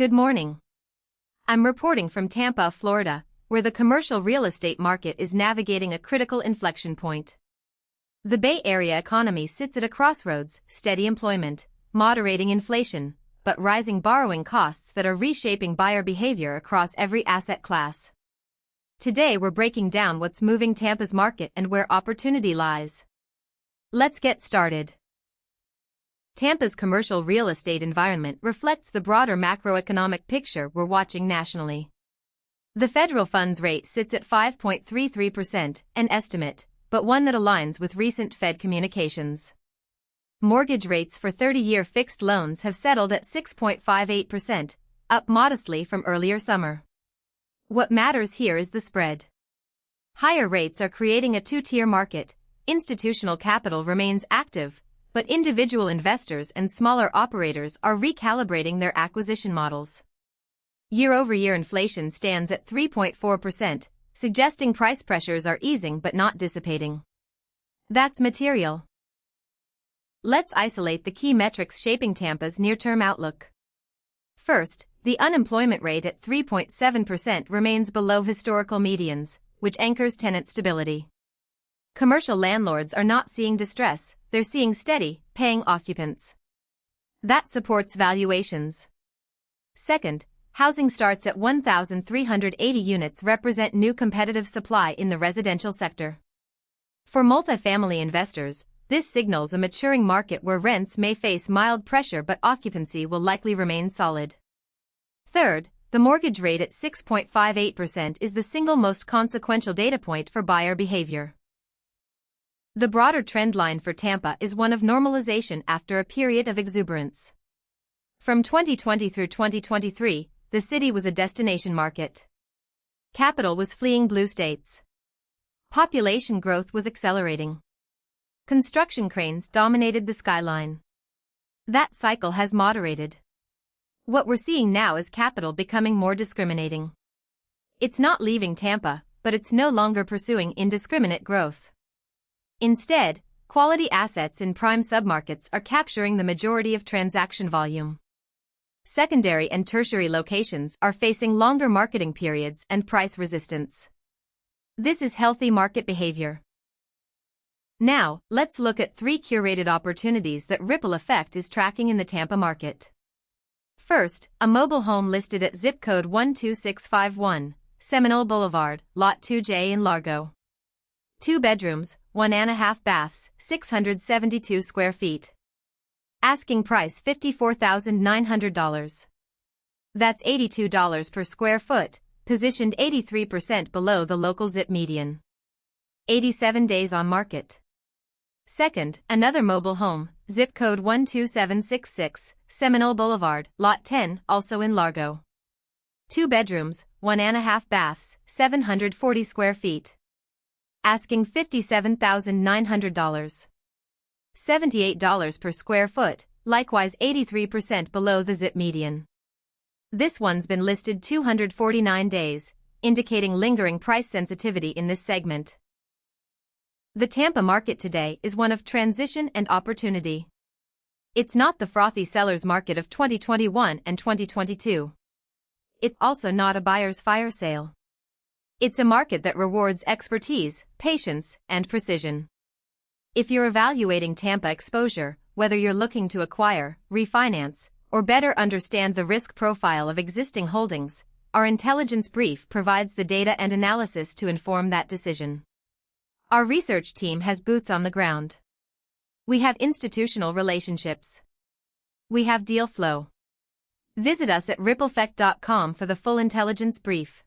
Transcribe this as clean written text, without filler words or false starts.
Good morning. I'm reporting from Tampa, Florida, where the commercial real estate market is navigating a critical inflection point. The Bay Area economy sits at a crossroads: steady employment, moderating inflation, but rising borrowing costs that are reshaping buyer behavior across every asset class. Today we're breaking down what's moving Tampa's market and where opportunity lies. Let's get started. Tampa's commercial real estate environment reflects the broader macroeconomic picture we're watching nationally. The federal funds rate sits at 5.33%, an estimate, but one that aligns with recent Fed communications. Mortgage rates for 30-year fixed loans have settled at 6.58%, up modestly from earlier summer. What matters here is the spread. Higher rates are creating a two-tier market. Institutional capital remains active, but individual investors and smaller operators are recalibrating their acquisition models. Year-over-year inflation stands at 3.4%, suggesting price pressures are easing but not dissipating. That's material. Let's isolate the key metrics shaping Tampa's near-term outlook. First, the unemployment rate at 3.7% remains below historical medians, which anchors tenant stability. Commercial landlords are not seeing distress, they're seeing steady, paying occupants. That supports valuations. Second, housing starts at 1,380 units represent new competitive supply in the residential sector. For multifamily investors, this signals a maturing market where rents may face mild pressure but occupancy will likely remain solid. Third, the mortgage rate at 6.58% is the single most consequential data point for buyer behavior. The broader trend line for Tampa is one of normalization after a period of exuberance. From 2020 through 2023, the city was a destination market. Capital was fleeing blue states. Population growth was accelerating. Construction cranes dominated the skyline. That cycle has moderated. What we're seeing now is capital becoming more discriminating. It's not leaving Tampa, but it's no longer pursuing indiscriminate growth. Instead, quality assets in prime submarkets are capturing the majority of transaction volume. Secondary and tertiary locations are facing longer marketing periods and price resistance. This is healthy market behavior. Now, let's look at 3 curated opportunities that RipplEffekt is tracking in the Tampa market. First, a mobile home listed at zip code 12651, Seminole Boulevard, Lot 2J in Largo. 2 bedrooms, 1.5 baths, 672 square feet. Asking price $54,900. That's $82 per square foot, positioned 83% below the local zip median. 87 days on market. Second, another mobile home, zip code 12766, Seminole Boulevard, Lot 10, also in Largo. 2 bedrooms, 1.5 baths, 740 square feet. Asking $57,900. $78 per square foot, likewise 83% below the zip median. This one's been listed 249 days, indicating lingering price sensitivity in this segment. The Tampa market today is one of transition and opportunity. It's not the frothy seller's market of 2021 and 2022. It's also not a buyer's fire sale. It's a market that rewards expertise, patience, and precision. If you're evaluating Tampa exposure, whether you're looking to acquire, refinance, or better understand the risk profile of existing holdings, our intelligence brief provides the data and analysis to inform that decision. Our research team has boots on the ground. We have institutional relationships. We have deal flow. Visit us at RipplEffekt.com for the full intelligence brief.